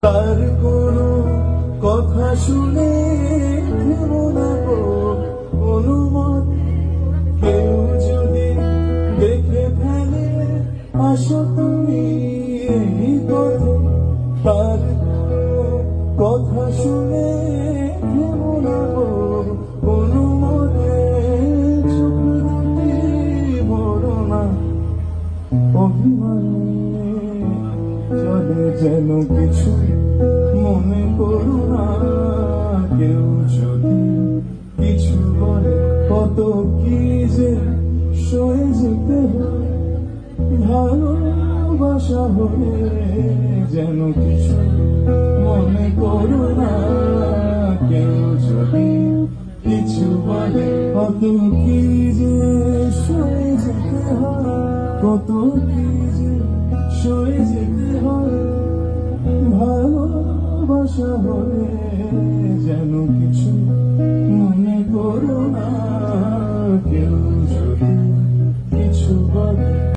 তার কোনো কথা শুনে থেমো না গো অনুমত, কেউ যদি দেখে ফেলে আসো তুমি এই পথে। তার কোনো কথা শুনে থেমো না গো অনুমতে, চোখ দুটি ভরো না অভিমানে। চলে যেন কিছু মনে করো না, কেউ যদি কিছু বলে কত কি যে সয়ে যেতে হয়। ভালোবাসা হলে যেন কিছু মনে করো না, কেউ যদি কিছু বলে কত কি যে সয়ে যেতে হয়, কত কি যে সয়ে যেতে হয়। ভালোবাসা হলে যেন কিছু